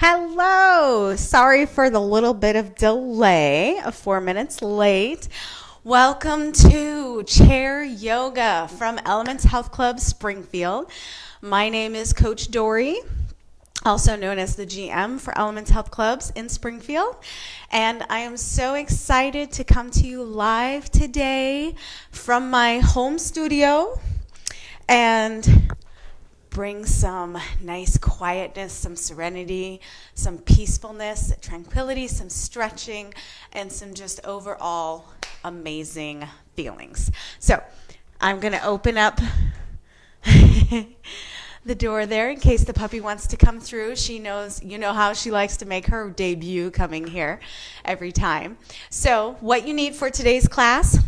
Hello. Sorry for the little bit of delay, 4 minutes late. Welcome to Chair Yoga from Elements Health Club Springfield. My name is Coach Dori, also known as the GM for Elements Health Clubs in Springfield. And I am so excited to come to you live today from my home studio and bring some nice quietness, some serenity, some peacefulness, tranquility, some stretching, and some just overall amazing feelings. So I'm going to open up the door there in case the puppy wants to come through. She knows, you know how she likes to make her debut coming here every time. So what you need for today's class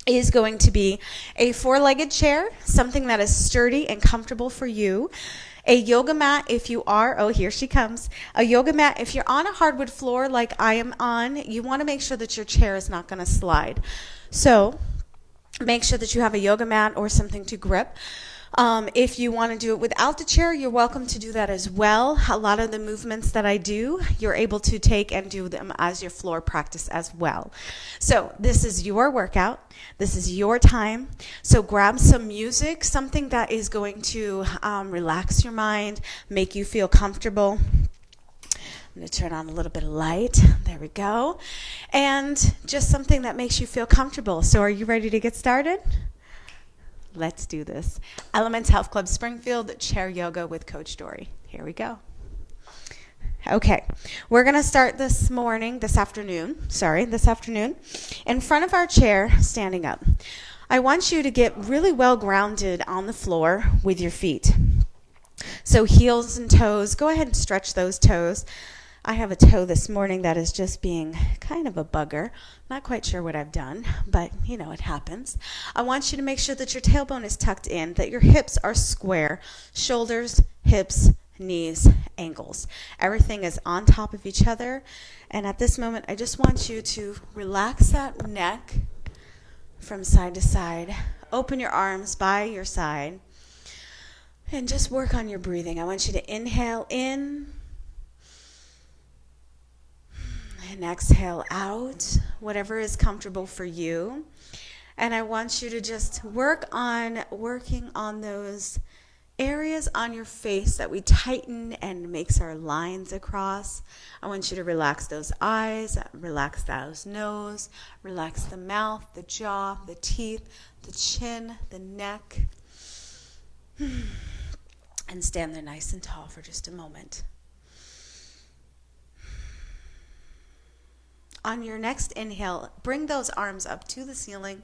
is going to be a four-legged chair, something that is sturdy and comfortable for you. A yoga mat if you are, oh, here she comes. A yoga mat, if you're on a hardwood floor like I am on, you want to make sure that your chair is not going to slide. So make sure that you have a yoga mat or something to grip. If you want to do it without the chair, you're welcome to do that as well. A lot of the movements that I do, you're able to take and do them as your floor practice as well. So this is your workout. This is your time. So grab some music, something that is going to relax your mind, make you feel comfortable. I'm going to turn on a little bit of light. There we go. And just something that makes you feel comfortable. So are you ready to get started? Let's do this. Elements Health Club Springfield, Chair Yoga with Coach Dori. Here we go. Okay, we're going to start this afternoon, in front of our chair, standing up. I want you to get really well grounded on the floor with your feet. So heels and toes, go ahead and stretch those toes. I have a toe this morning that is just being kind of a bugger. Not quite sure what I've done, but you know, it happens. I want you to make sure that your tailbone is tucked in, that your hips are square, shoulders, hips, knees, ankles. Everything is on top of each other. And at this moment, I just want you to relax that neck from side to side. Open your arms by your side and just work on your breathing. I want you to inhale in and exhale out, whatever is comfortable for you. And I want you to just working on those areas on your face that we tighten and makes our lines across. I want you to relax those eyes, relax those nose, relax the mouth, the jaw, the teeth, the chin, the neck. And stand there nice and tall for just a moment. On your next inhale, bring those arms up to the ceiling.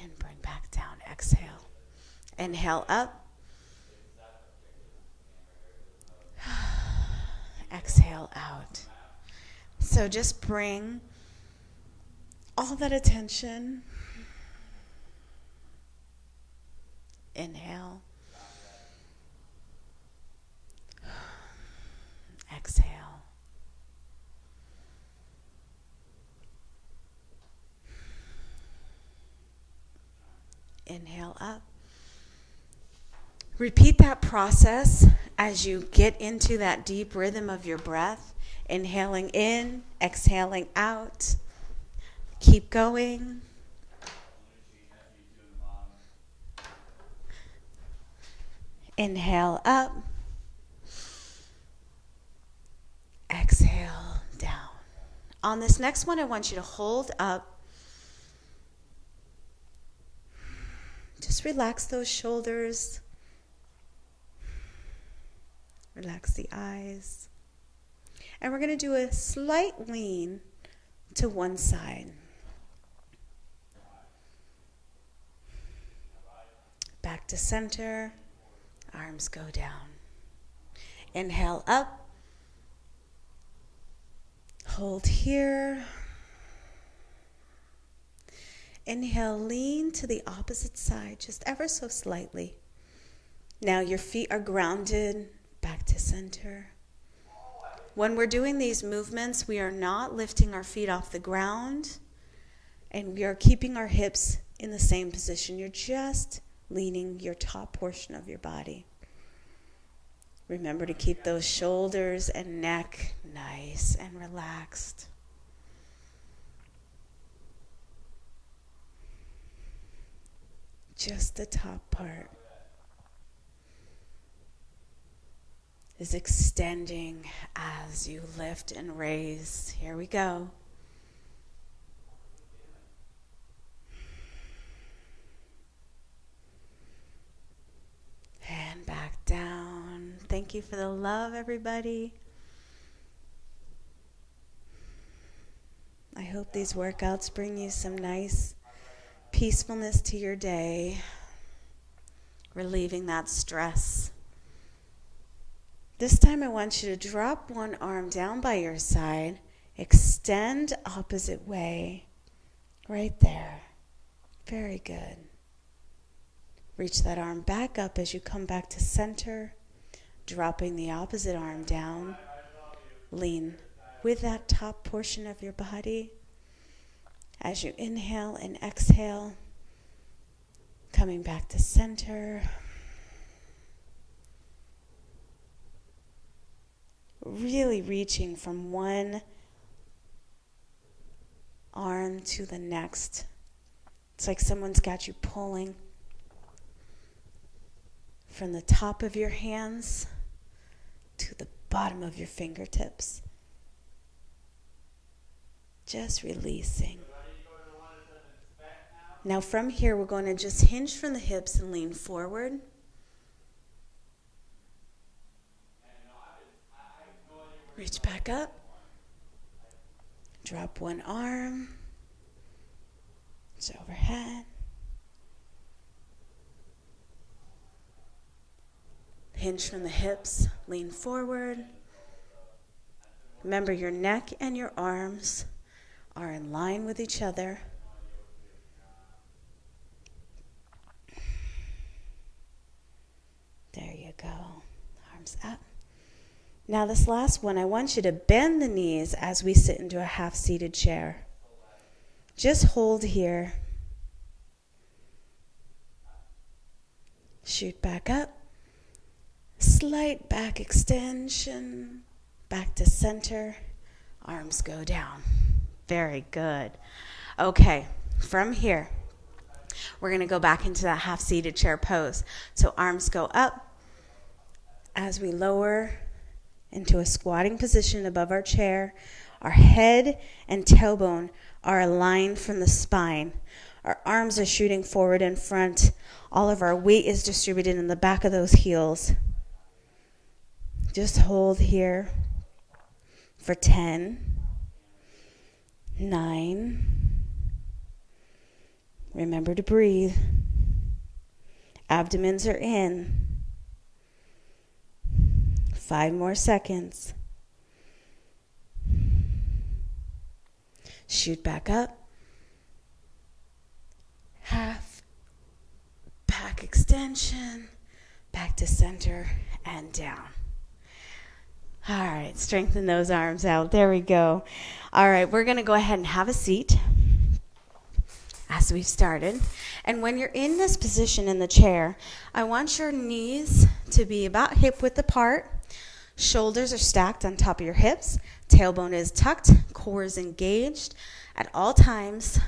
And bring back down. Exhale. Inhale up. Exhale out. So just bring all that attention. Inhale. Exhale. Inhale up. Repeat that process as you get into that deep rhythm of your breath. Inhaling in, exhaling out. Keep going. Inhale up. Exhale down. On this next one, I want you to hold up. Just relax those shoulders. Relax the eyes. And we're going to do a slight lean to one side. Back to center. Arms go down. Inhale up. Hold here. Inhale, lean to the opposite side, just ever so slightly. Now your feet are grounded, back to center. When we're doing these movements, we are not lifting our feet off the ground, and we are keeping our hips in the same position. You're just leaning your top portion of your body. Remember to keep those shoulders and neck nice and relaxed. Just the top part is extending as you lift and raise. Here we go. And back down. Thank you for the love, everybody. I hope these workouts bring you some nice peacefulness to your day, relieving that stress. This time I want you to drop one arm down by your side, extend opposite way, right there. Very good. Reach that arm back up as you come back to center, dropping the opposite arm down. Lean with that top portion of your body. As you inhale and exhale, coming back to center. Really reaching from one arm to the next. It's like someone's got you pulling from the top of your hands to the bottom of your fingertips. Just releasing. Now from here, we're going to just hinge from the hips and lean forward. Reach back up. Drop one arm. It's overhead. Hinge from the hips, lean forward. Remember, your neck and your arms are in line with each other. There you go. Arms up. Now this last one, I want you to bend the knees as we sit into a half-seated chair. Just hold here. Shoot back up. Slight back extension. Back to center. Arms go down. Very good. Okay, from here, we're going to go back into that half-seated chair pose. So arms go up as we lower into a squatting position above our chair. Our head and tailbone are aligned from the spine. Our arms are shooting forward in front. All of our weight is distributed in the back of those heels. Just hold here for 10, 9. Remember to breathe. Abdomens are in. 5 more seconds. Shoot back up. Half. Back extension. Back to center and down. All right, strengthen those arms out. There we go. All right, we're going to go ahead and have a seat as we've started. And when you're in this position in the chair, I want your knees to be about hip width apart. Shoulders are stacked on top of your hips. Tailbone is tucked. Core is engaged at all times.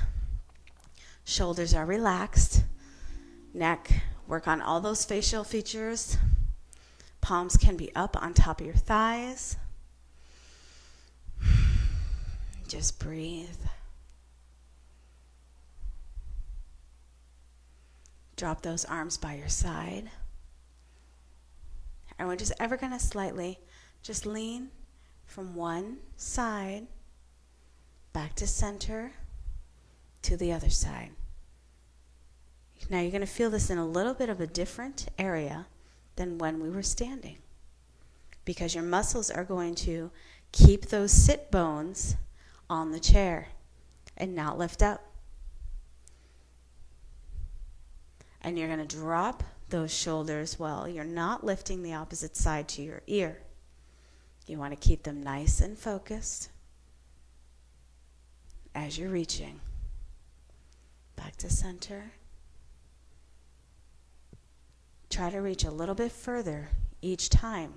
Shoulders are relaxed. Neck, work on all those facial features. Palms can be up on top of your thighs. Just breathe. Drop those arms by your side. And we're just ever going to slightly just lean from one side back to center to the other side. Now you're going to feel this in a little bit of a different area than when we were standing, because your muscles are going to keep those sit bones on the chair and not lift up. And you're going to drop those shoulders while you're not lifting the opposite side to your ear. You want to keep them nice and focused as you're reaching. Back to center. Try to reach a little bit further each time.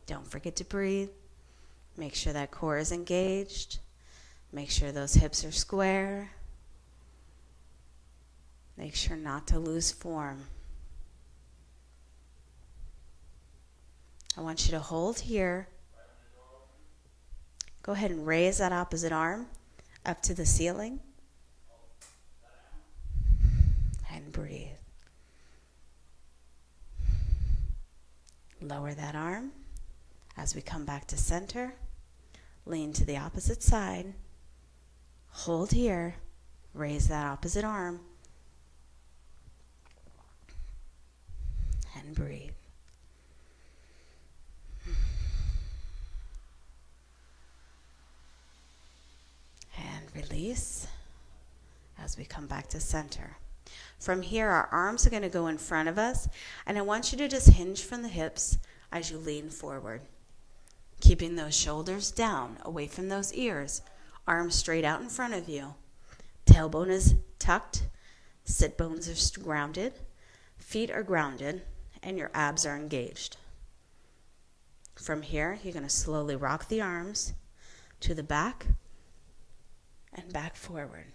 Don't forget to breathe. Make sure that core is engaged. Make sure those hips are square. Make sure not to lose form. I want you to hold here. Go ahead and raise that opposite arm up to the ceiling. And breathe. Lower that arm as we come back to center. Lean to the opposite side. Hold here. Raise that opposite arm. And breathe. And release as we come back to center. From here, our arms are going to go in front of us, and I want you to just hinge from the hips as you lean forward. Keeping those shoulders down, away from those ears, arms straight out in front of you. Tailbone is tucked, sit bones are grounded, feet are grounded, and your abs are engaged. From here, you're going to slowly rock the arms to the back and back forward.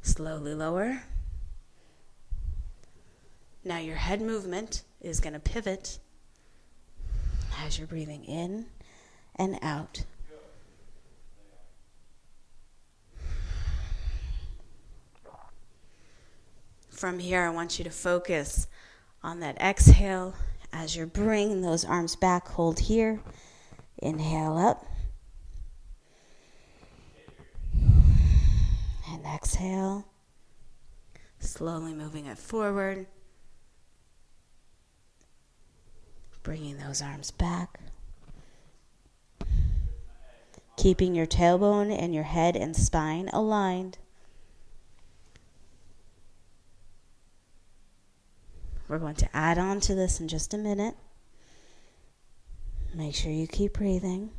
Slowly lower. Now your head movement is going to pivot as you're breathing in and out. From here, I want you to focus on that exhale as you're bringing those arms back. Hold here. Inhale up. And exhale. Slowly moving it forward. Bringing those arms back. Keeping your tailbone and your head and spine aligned. We're going to add on to this in just a minute. Make sure you keep breathing.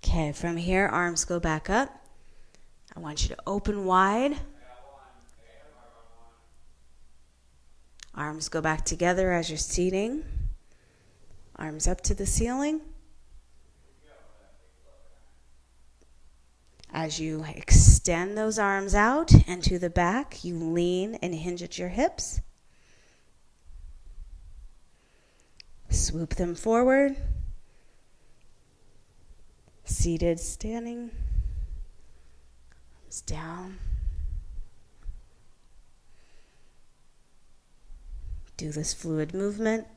Okay, from here, arms go back up. I want you to open wide. Arms go back together as you're seating. Arms up to the ceiling. As you extend those arms out and to the back, you lean and hinge at your hips. Swoop them forward. Seated, standing. Arms down. Do this fluid movement.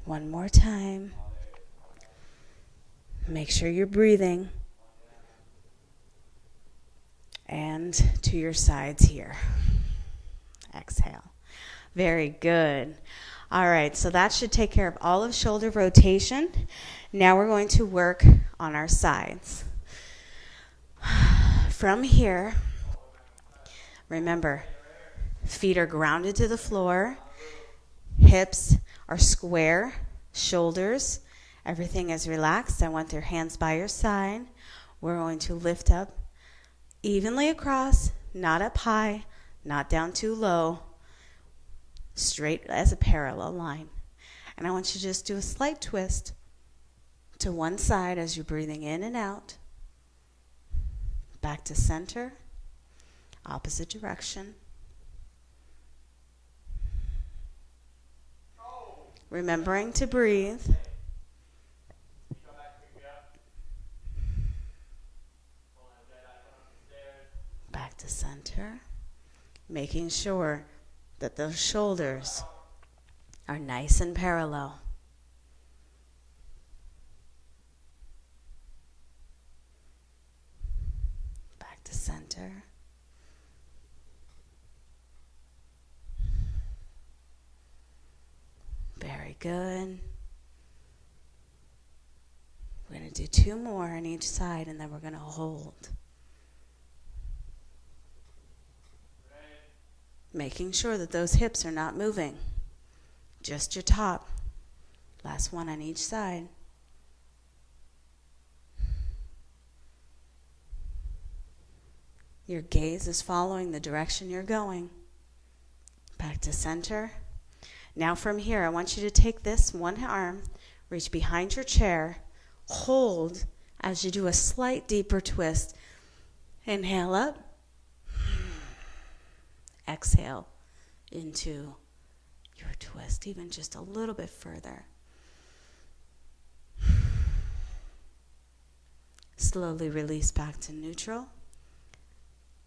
One more time. Make sure you're breathing. And to your sides here. Exhale. Very good. All right, so that should take care of all of shoulder rotation. Now we're going to work on our sides. From here, remember, feet are grounded to the floor. Hips are square. Shoulders, everything is relaxed. I want your hands by your side. We're going to lift up evenly across, not up high, not down too low, straight as a parallel line. And I want you to just do a slight twist to one side as you're breathing in and out. Back to center, opposite direction. Remembering to breathe. Back to center. Making sure that those shoulders are nice and parallel. Back to center. Very good. We're going to do 2 more on each side, and then we're going to hold. Making sure that those hips are not moving. Just your top. Last one on each side. Your gaze is following the direction you're going. Back to center. Now from here, I want you to take this one arm, reach behind your chair, hold as you do a slight deeper twist. Inhale up. Exhale into your twist, even just a little bit further. Slowly release back to neutral.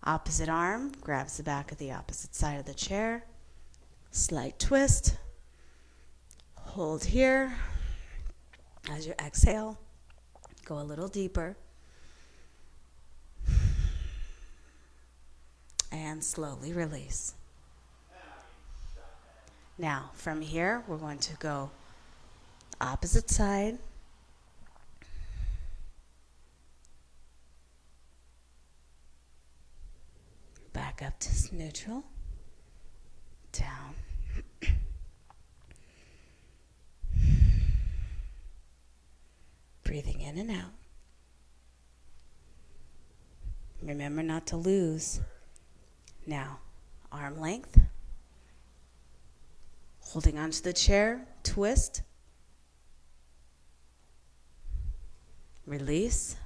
Opposite arm grabs the back of the opposite side of the chair. Slight twist. Hold here. As you exhale, go a little deeper. And slowly release. Now, from here, we're going to go opposite side. Back up to neutral. Down. Breathing in and out. Remember not to lose. Now, arm length. Holding onto the chair, twist. Release.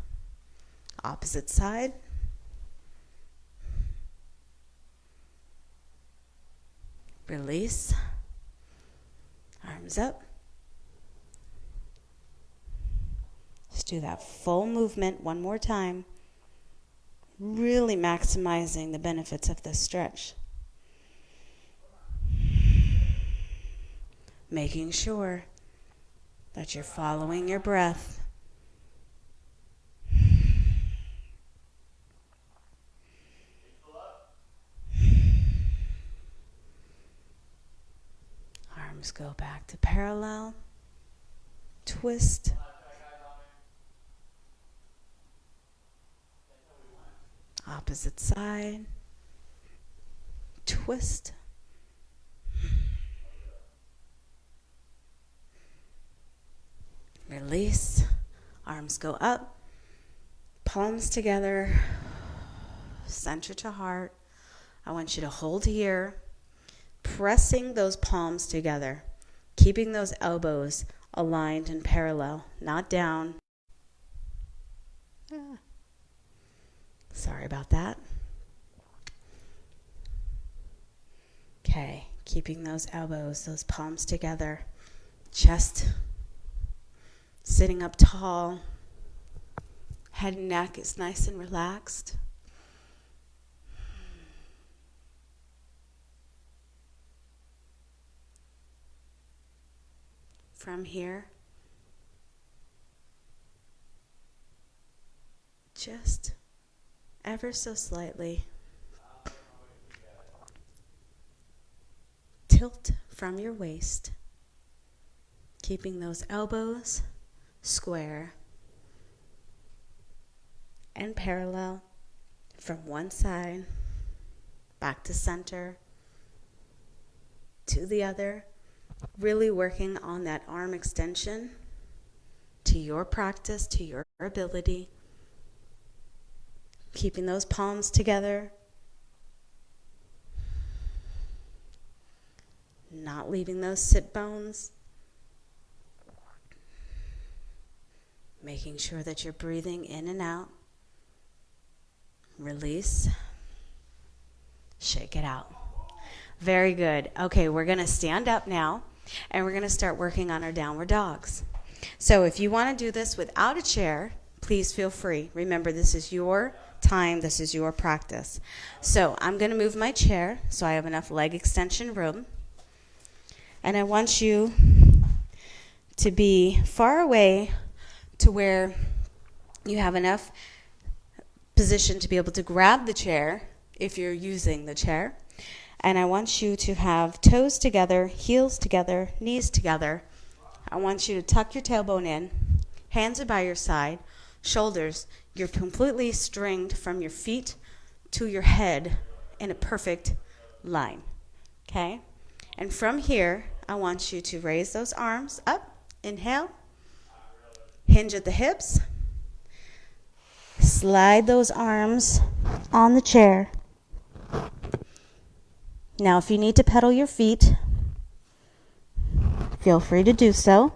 Opposite side. Release. Arms up. Just do that full movement one more time. Really maximizing the benefits of this stretch. Making sure that you're following your breath. Arms go back to parallel. Twist. Opposite side. Twist. Release. Arms go up. Palms together. Center to heart. I want you to hold here. Pressing those palms together. Keeping those elbows aligned and parallel. Not down. Sorry about that. Okay, keeping those elbows, those palms together. Chest sitting up tall. Head and neck is nice and relaxed. From here, just ever so slightly tilt from your waist, keeping those elbows square and parallel from one side back to center to the other, really working on that arm extension to your practice, to your ability. Keeping those palms together. Not leaving those sit bones. Making sure that you're breathing in and out. Release. Shake it out. Very good. Okay, we're going to stand up now, and we're going to start working on our downward dogs. So if you want to do this without a chair, please feel free. Remember, this is your time. This is your practice. So I'm going to move my chair so I have enough leg extension room. And I want you to be far away to where you have enough position to be able to grab the chair if you're using the chair. And I want you to have toes together, heels together, knees together. I want you to tuck your tailbone in. Hands are by your side. Shoulders, you're completely stringed from your feet to your head in a perfect line. Okay? And from here, I want you to raise those arms up. Inhale. Hinge at the hips. Slide those arms on the chair. Now, if you need to pedal your feet, feel free to do so.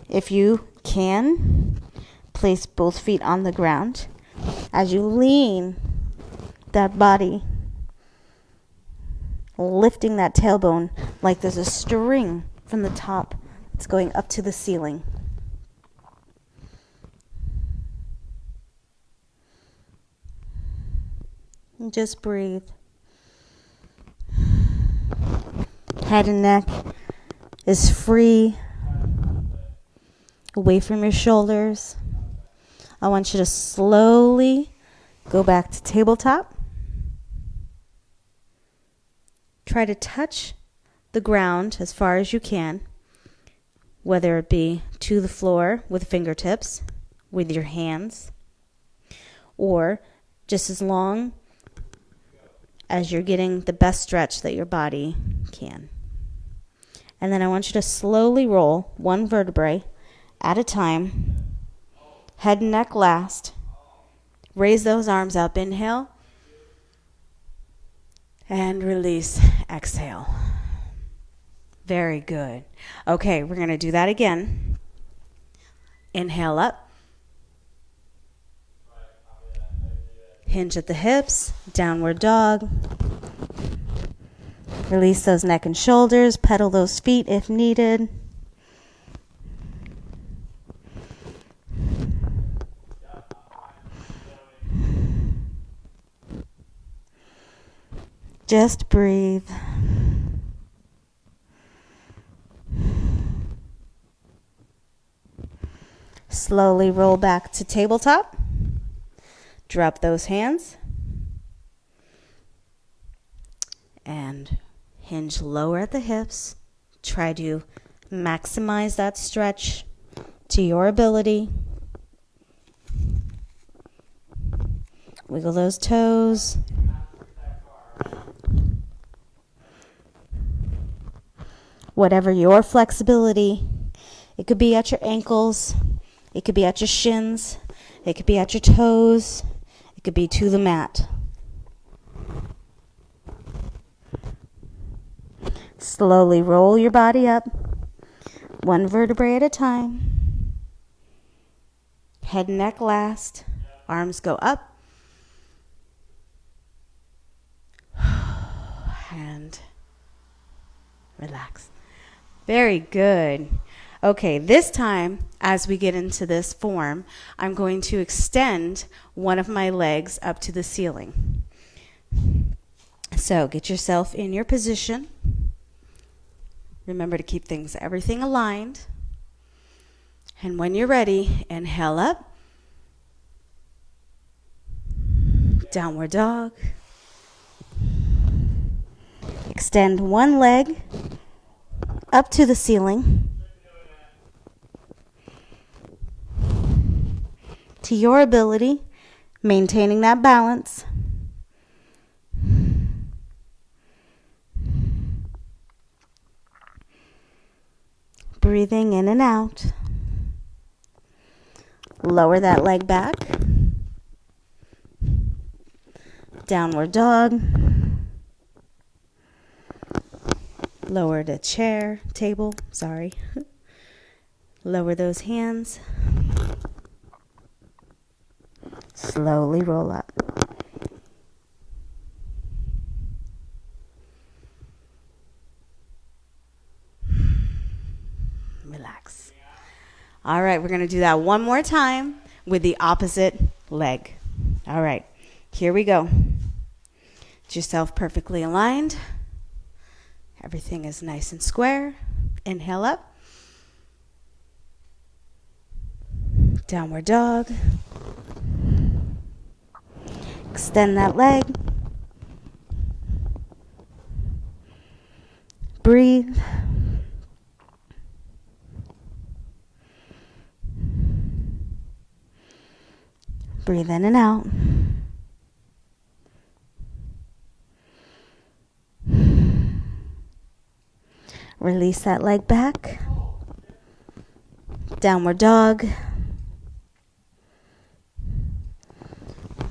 If you can, place both feet on the ground as you lean that body, lifting that tailbone like there's a string from the top that's going up to the ceiling. And just breathe. Head and neck is free, away from your shoulders. I want you to slowly go back to tabletop. Try to touch the ground as far as you can, whether it be to the floor with fingertips, with your hands, or just as long as you're getting the best stretch that your body can. And then I want you to slowly roll one vertebrae at a time, head and neck last. Raise those arms up. Inhale. And release. Exhale. Very good. Okay, we're going to do that again. Inhale up. Hinge at the hips. Downward dog. Release those neck and shoulders. Pedal those feet if needed. Just breathe. Slowly roll back to tabletop. Drop those hands. And hinge lower at the hips. Try to maximize that stretch to your ability. Wiggle those toes. Whatever your flexibility. It could be at your ankles. It could be at your shins. It could be at your toes. It could be to the mat. Slowly roll your body up, one vertebrae at a time. Head and neck last. Arms go up. And relax. Very good. Okay, this time, as we get into this form, I'm going to extend one of my legs up to the ceiling. So get yourself in your position. Remember to keep everything aligned. And when you're ready, inhale up. Downward dog. Extend one leg up to the ceiling. To your ability, maintaining that balance. Breathing in and out. Lower that leg back. Downward dog. Lower the table. Lower those hands. Slowly roll up. Relax. All right, we're going to do that one more time with the opposite leg. All right, here we go. Get yourself perfectly aligned. Everything is nice and square. Inhale up. Downward dog. Extend that leg. Breathe. Breathe in and out. Release that leg back. Downward dog.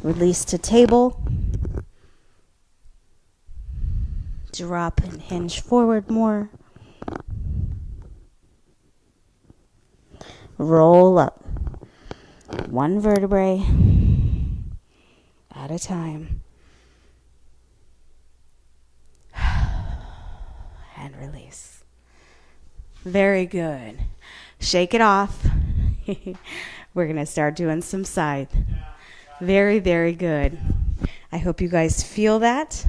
Release to table. Drop and hinge forward more. Roll up. One vertebrae at a time. And release. Very good. Shake it off. We're going to start doing some side. Very, very good. I hope you guys feel that.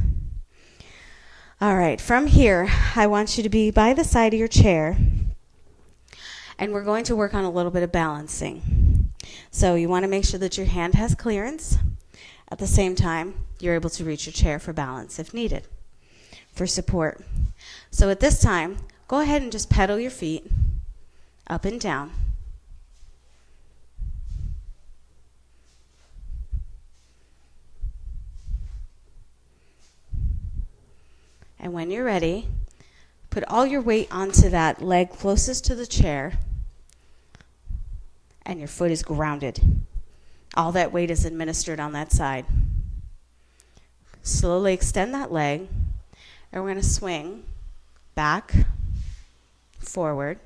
All right, from here, I want you to be by the side of your chair, and we're going to work on a little bit of balancing. So you want to make sure that your hand has clearance. At the same time, you're able to reach your chair for balance if needed, for support. So at this time, go ahead and just pedal your feet up and down. And when you're ready, put all your weight onto that leg closest to the chair, and your foot is grounded. All that weight is administered on that side. Slowly extend that leg, and we're going to swing back, forward.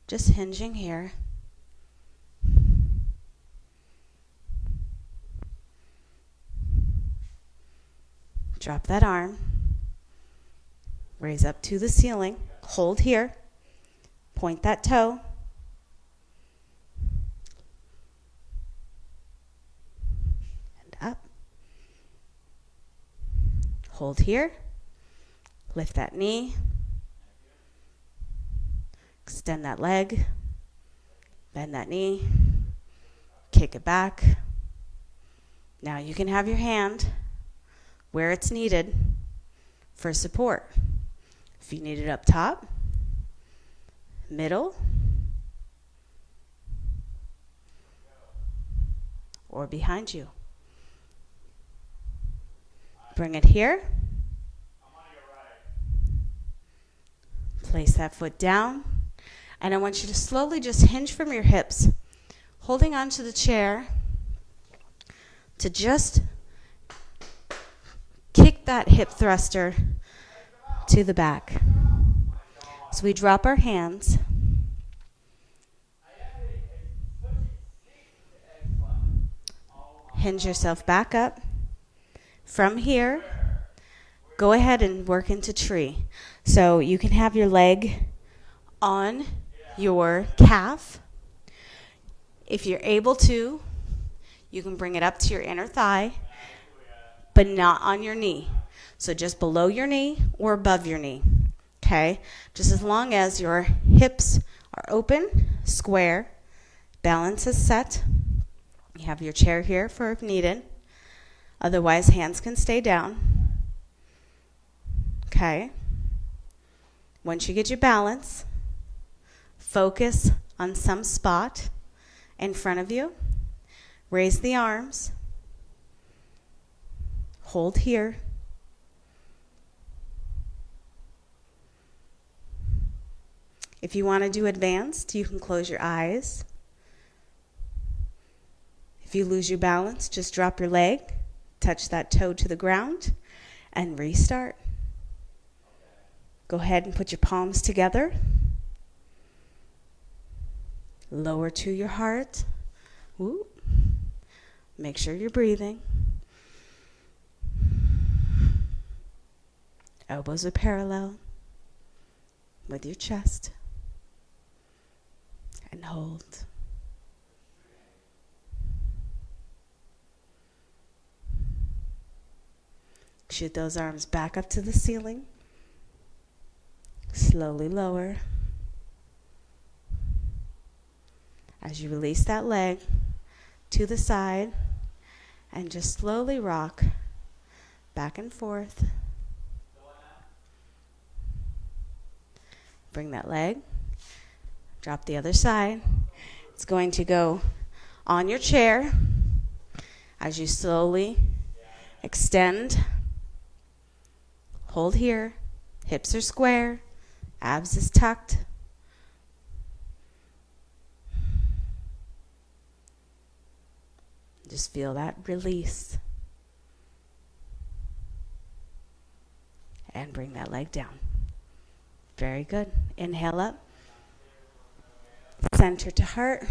Just hinging here. Drop that arm. Raise up to the ceiling. Hold here. Point that toe. And up. Hold here. Lift that knee. Extend that leg. Bend that knee. Kick it back. Now you can have your hand where it's needed for support. If you need it up top, middle, or behind you. Bring it here. Place that foot down. And I want you to slowly just hinge from your hips, holding onto the chair to just kick that hip thruster to the back. So we drop our hands. Hinge yourself back up. From here, go ahead and work into tree. So you can have your leg on your calf. If you're able to, you can bring it up to your inner thigh, but not on your knee. So just below your knee or above your knee, okay? Just as long as your hips are open, square, balance is set. You have your chair here for if needed. Otherwise, hands can stay down, okay? Once you get your balance, focus on some spot in front of you. Raise the arms. Hold here. If you want to do advanced, you can close your eyes. If you lose your balance, just drop your leg, touch that toe to the ground, and restart. Go ahead and put your palms together. Lower to your heart. Woo. Make sure you're breathing. Elbows are parallel with your chest. And hold. Shoot those arms back up to the ceiling. Slowly lower. As you release that leg to the side and just slowly rock back and forth. Bring that leg, drop the other side. It's going to go on your chair as you slowly Extend. Hold here. Hips are square. Abs is tucked. Just feel that release. And bring that leg down. Very good. Inhale up. Center to heart.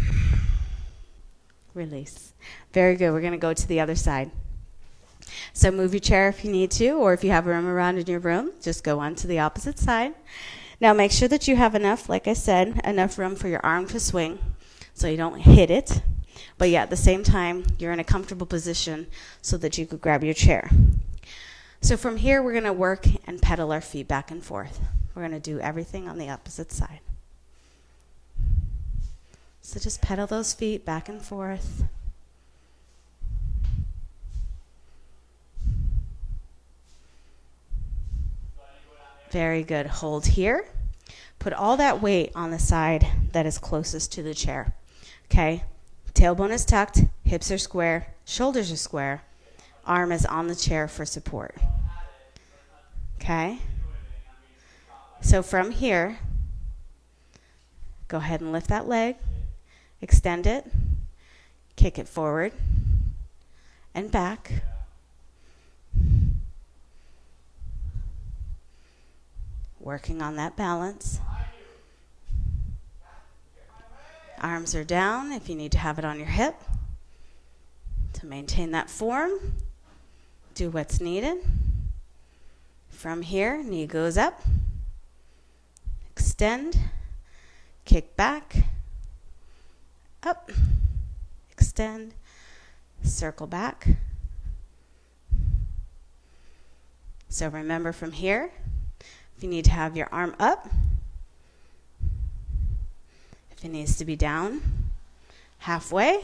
Release. Very good. We're going to go to the other side. So move your chair if you need to, or if you have room around in your room, just go on to the opposite side. Now make sure that you have enough, like I said, enough room for your arm to swing so you don't hit it. But yeah, at the same time, you're in a comfortable position so that you could grab your chair. So from here, we're going to work and pedal our feet back and forth. We're going to do everything on the opposite side. So just pedal those feet back and forth. Very good. Hold here. Put all that weight on the side that is closest to the chair. Okay? Tailbone is tucked, hips are square, shoulders are square, arm is on the chair for support. Okay? So from here, go ahead and lift that leg, extend it, kick it forward and back. Working on that balance. Arms are down if you need to have it on your hip. To maintain that form, do what's needed. From here, knee goes up. Extend. Kick back. Up. Extend. Circle back. So remember from here, if you need to have your arm up, if it needs to be down, halfway.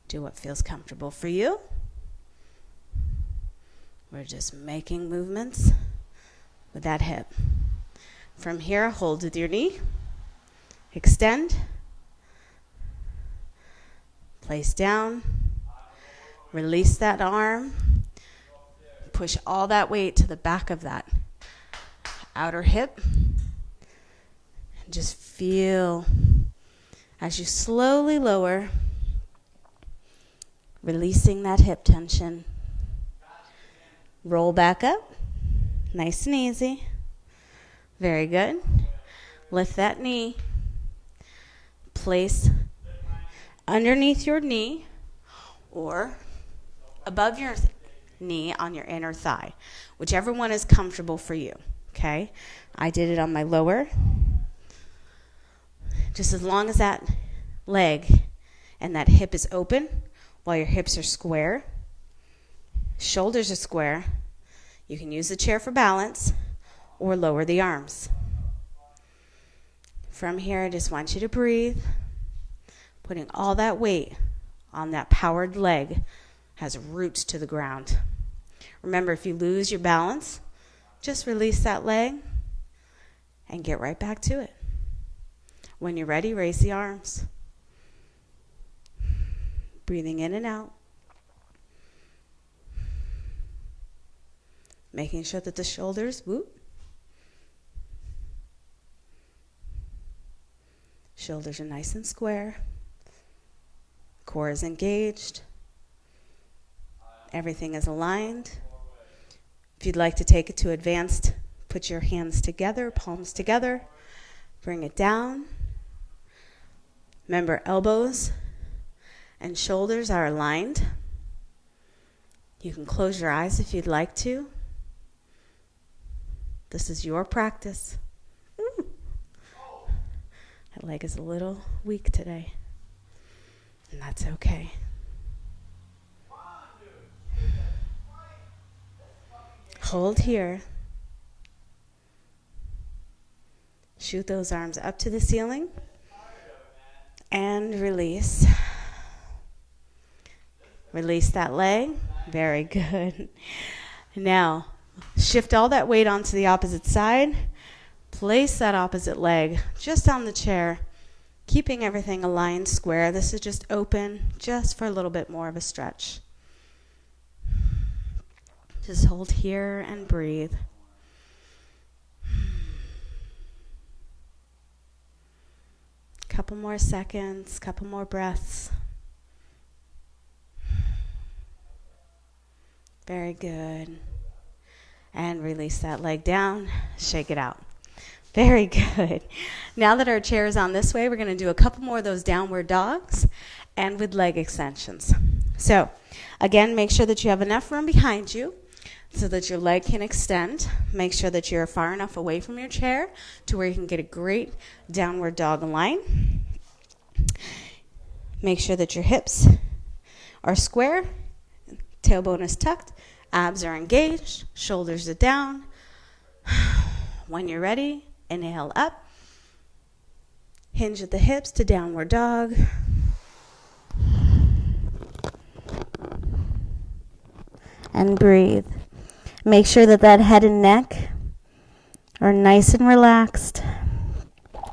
Do what feels comfortable for you. We're just making movements with that hip. From here, hold with your knee. Extend. Place down. Release that arm. Push all that weight to the back of that outer hip. And just feel as you slowly lower, releasing that hip tension. Roll back up. Nice and easy. Very good. Lift that knee. Place underneath your knee or above your knee on your inner thigh, whichever one is comfortable for you, okay? I did it on my lower. Just as long as that leg and that hip is open while your hips are square, shoulders are square, you can use the chair for balance or lower the arms. From here, I just want you to breathe, putting all that weight on that powered leg has roots to the ground. Remember, if you lose your balance, just release that leg and get right back to it. When you're ready, raise the arms. Breathing in and out. Making sure that the shoulders, shoulders are nice and square. Core is engaged. Everything is aligned. If you'd like to take it to advanced, put your hands together, palms together. Bring it down. Remember, elbows and shoulders are aligned. You can close your eyes if you'd like to. This is your practice. That leg is a little weak today, and that's okay. Hold here. Shoot those arms up to the ceiling and release. Release that leg. Very good. Now, shift all that weight onto the opposite side. Place that opposite leg just on the chair. Keeping everything aligned square. This is just open, just for a little bit more of a stretch. Just hold here and breathe. Couple more seconds, couple more breaths. Very good. And release that leg down, shake it out. Very good. Now that our chair is on this way, we're going to do a couple more of those downward dogs and with leg extensions. So, again, make sure that you have enough room behind you so that your leg can extend. Make sure that you're far enough away from your chair to where you can get a great downward dog line. Make sure that your hips are square, tailbone is tucked, abs are engaged, shoulders are down. When you're ready, inhale up, hinge at the hips to downward dog. And breathe. Make sure that that head and neck are nice and relaxed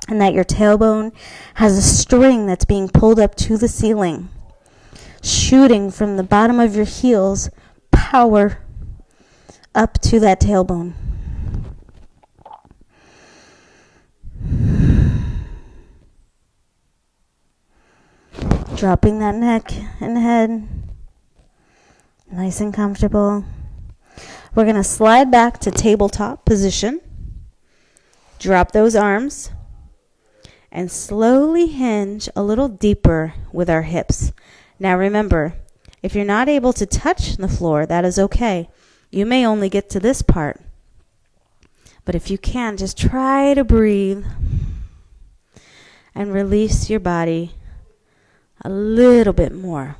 and that your tailbone has a string that's being pulled up to the ceiling, shooting from the bottom of your heels, power up to that tailbone. Dropping that neck and head, nice and comfortable. We're going to slide back to tabletop position. Drop those arms and slowly hinge a little deeper with our hips. Now remember, if you're not able to touch the floor, that is okay. You may only get to this part. But if you can, just try to breathe and release your body a little bit more.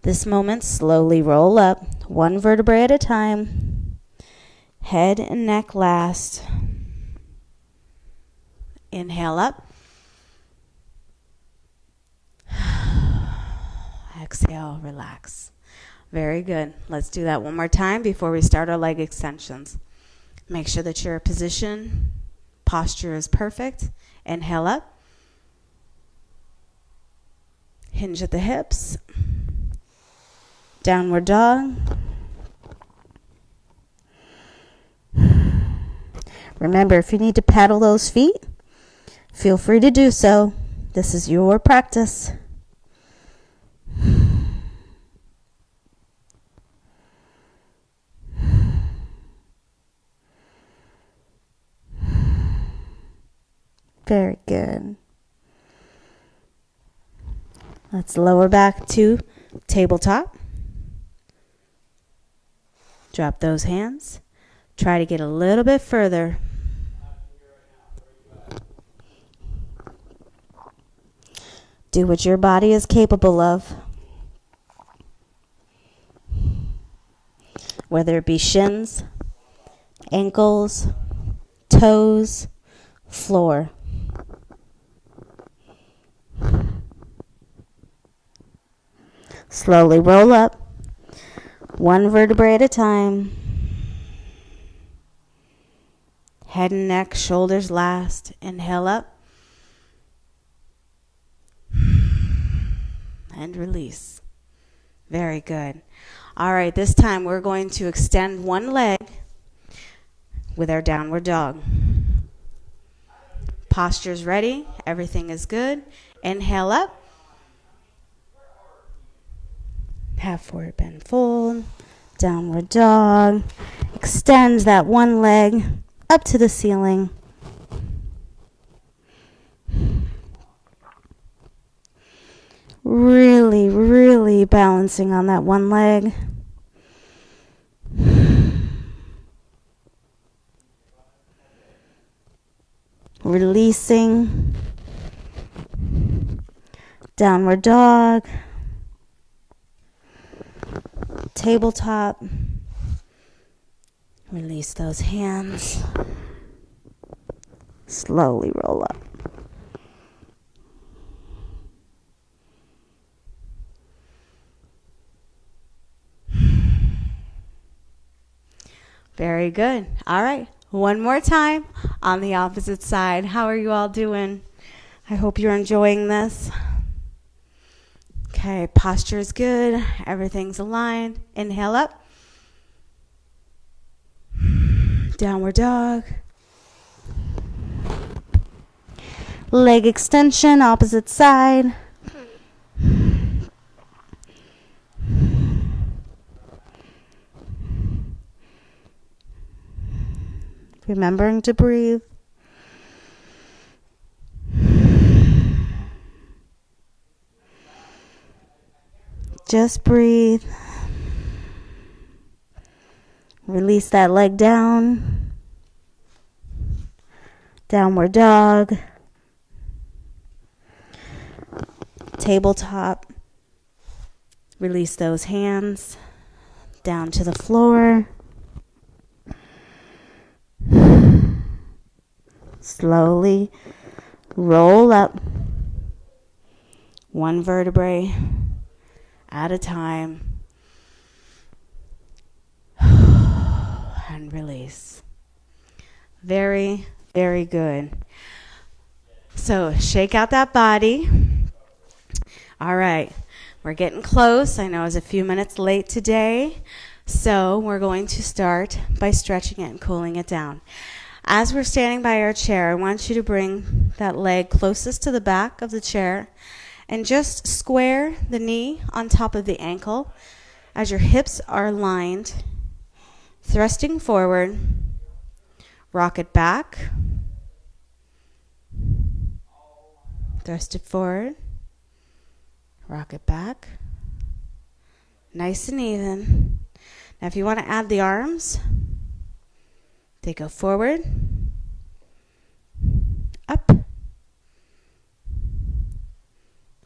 This moment, slowly roll up, one vertebrae at a time. Head and neck last. Inhale up. Exhale, relax. Very good. Let's do that one more time before we start our leg extensions. Make sure that your position, posture is perfect. Inhale up. Hinge at the hips. Downward dog. Remember, if you need to paddle those feet, feel free to do so. This is your practice. Very good. Let's lower back to tabletop. Drop those hands. Try to get a little bit further. Do what your body is capable of. Whether it be shins, ankles, toes, floor. Slowly roll up, one vertebrae at a time. Head and neck, shoulders last. Inhale up. And release. Very good. All right, this time we're going to extend one leg with our downward dog. Posture's ready. Everything is good. Inhale up. Half forward bend fold. Downward dog. Extends that one leg up to the ceiling. Really, really balancing on that one leg. Releasing. Downward dog. Tabletop. Release those hands. Slowly roll up. Very good. All right. One more time on the opposite side. How are you all doing? I hope you're enjoying this. Okay, posture is good. Everything's aligned. Inhale up. Downward dog. Leg extension, opposite side. Remembering to breathe. Just breathe. Release that leg down. Downward dog. Tabletop. Release those hands down to the floor. Slowly roll up one vertebrae at a time and release. Very, very good. So shake out that body. All right, we're getting close. I know I was a few minutes late today, so we're going to start by stretching it and cooling it down. As we're standing by our chair, I want you to bring that leg closest to the back of the chair and just square the knee on top of the ankle as your hips are aligned, thrusting forward. Rock it back. Thrust it forward. Rock it back. Nice and even. Now if you want to add the arms, they go forward, up,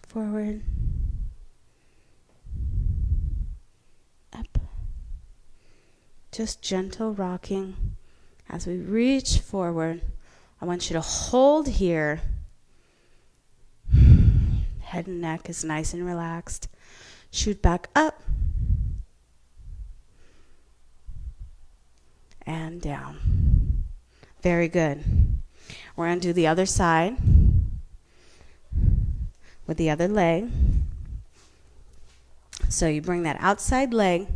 forward, up. Just gentle rocking as we reach forward. I want you to hold here. Head and neck is nice and relaxed. Shoot back up and down. Very good. We're going to do the other side with the other leg. So you bring that outside leg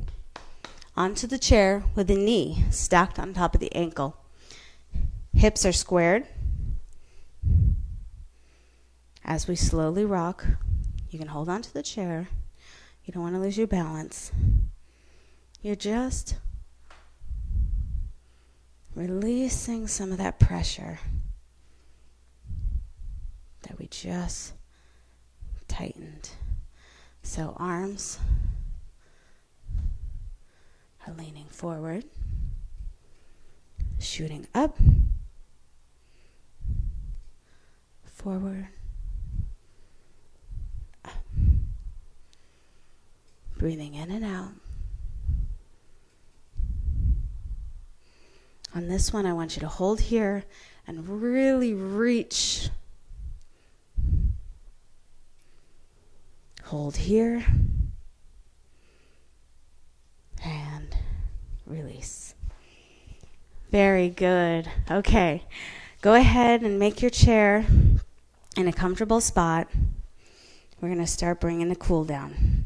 onto the chair with the knee stacked on top of the ankle. Hips are squared. As we slowly rock, you can hold on to the chair. You don't want to lose your balance. You're just releasing some of that pressure that we just tightened. So arms are leaning forward, shooting up, forward, up. Breathing in and out. On this one, I want you to hold here and really reach. Hold here. And release. Very good. Okay. Go ahead and make your chair in a comfortable spot. We're going to start bringing the cool down.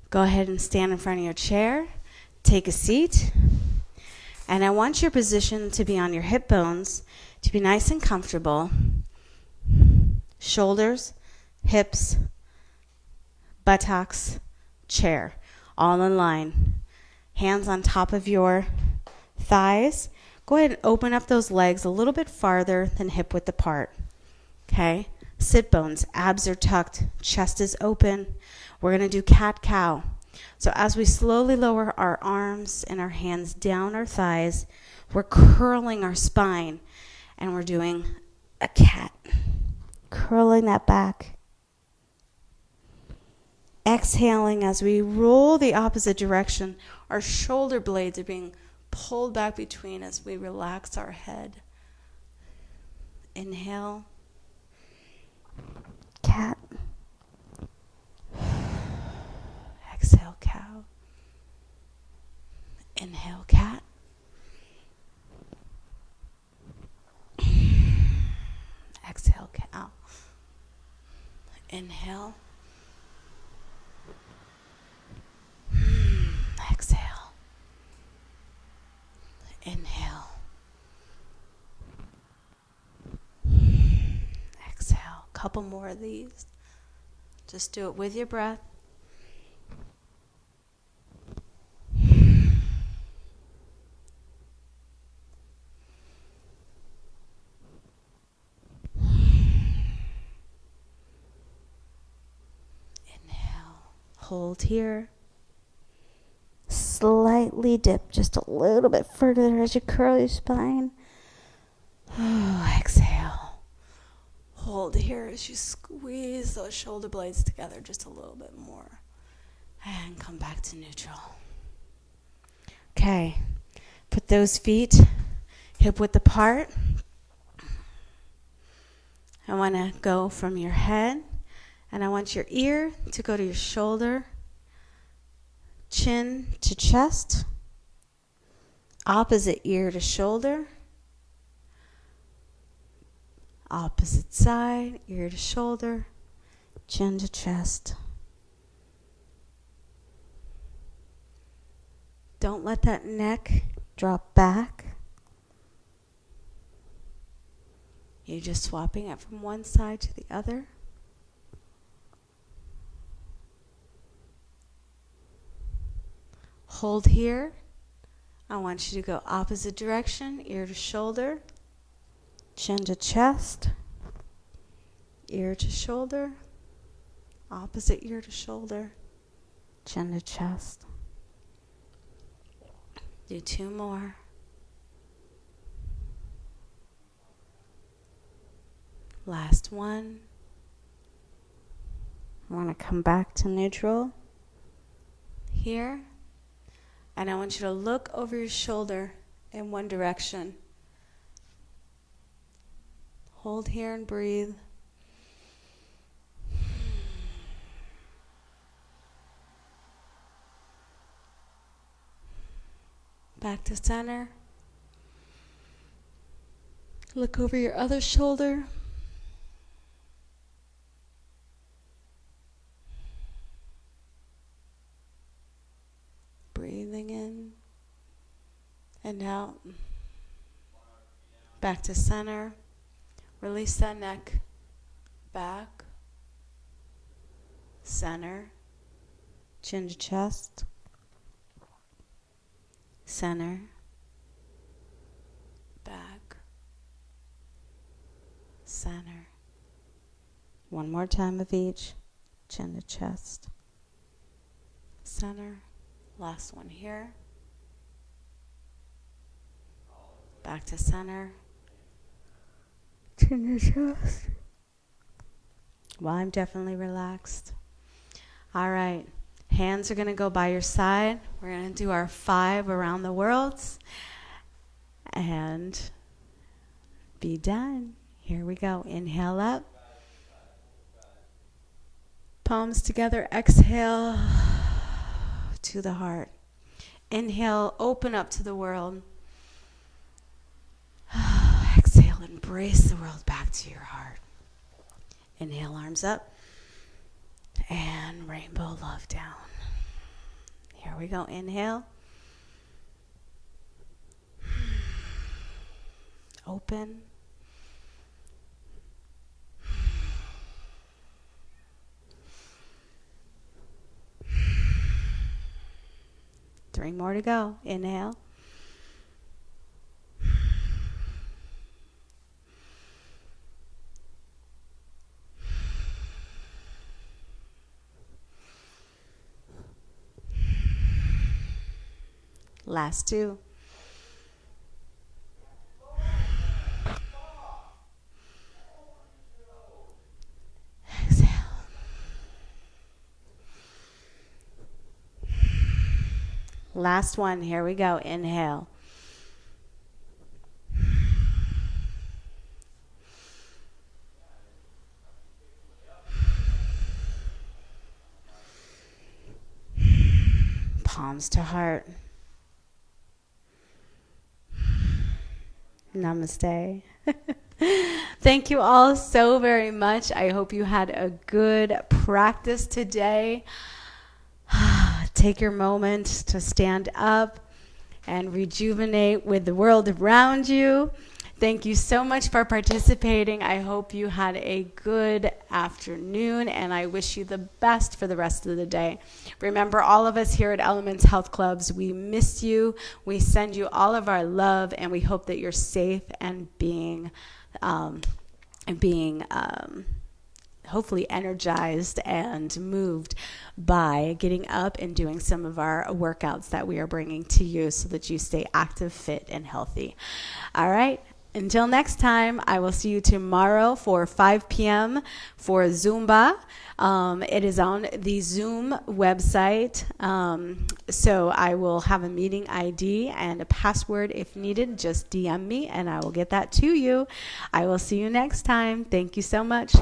Go ahead and stand in front of your chair. Take a seat. And I want your position to be on your hip bones, to be nice and comfortable. Shoulders, hips, buttocks, chair, all in line. Hands on top of your thighs. Go ahead and open up those legs a little bit farther than hip width apart. Okay? Sit bones, abs are tucked, chest is open. We're going to do cat-cow. So as we slowly lower our arms and our hands down our thighs, we're curling our spine, and we're doing a cat. Curling that back. Exhaling as we roll the opposite direction. Our shoulder blades are being pulled back between as we relax our head. Inhale. Cat. Exhale, cow. Inhale, cat. Exhale, cow. Inhale. Exhale. Inhale. Exhale. Couple more of these. Just do it with your breath. Hold here. Slightly dip just a little bit further as you curl your spine. Exhale. Hold here as you squeeze those shoulder blades together just a little bit more. And come back to neutral. Okay. Put those feet hip width apart. I want to go from your head. And I want your ear to go to your shoulder, chin to chest, opposite ear to shoulder, opposite side, ear to shoulder, chin to chest. Don't let that neck drop back. You're just swapping it from one side to the other. Hold here. I want you to go opposite direction, ear to shoulder, chin to chest, ear to shoulder, opposite ear to shoulder, chin to chest. Do two more. Last one. I want to come back to neutral here. And I want you to look over your shoulder in one direction. Hold here and breathe. Back to center. Look over your other shoulder. Breathing in and out. Back to center. Release that neck. Back. Center. Chin to chest. Center. Back. Center. One more time of each. Chin to chest. Center. Last one here. Back to center. Chin to chest. Well, I'm definitely relaxed. All right. Hands are going to go by your side. We're going to do our 5 around the worlds. And be done. Here we go. Inhale up. Palms together. Exhale to the heart. Inhale, open up to the world. Exhale, embrace the world back to your heart. Inhale, arms up. And rainbow love down. Here we go. Inhale. Open. Three more to go. Inhale. Last 2. Exhale. Last one. Here we go. Inhale. Palms to heart. Namaste. Thank you all so very much. I hope you had a good practice today. Take your moment to stand up and rejuvenate with the world around you. Thank you so much for participating. I hope you had a good afternoon, and I wish you the best for the rest of the day. Remember, all of us here at Elements Health Clubs, we miss you. We send you all of our love, and we hope that you're safe and being hopefully energized and moved by getting up and doing some of our workouts that we are bringing to you so that you stay active, fit, and healthy. All right. Until next time, I will see you tomorrow for 5 p.m. for Zumba. It is on the Zoom website. So I will have a meeting ID and a password if needed. Just DM me and I will get that to you. I will see you next time. Thank you so much.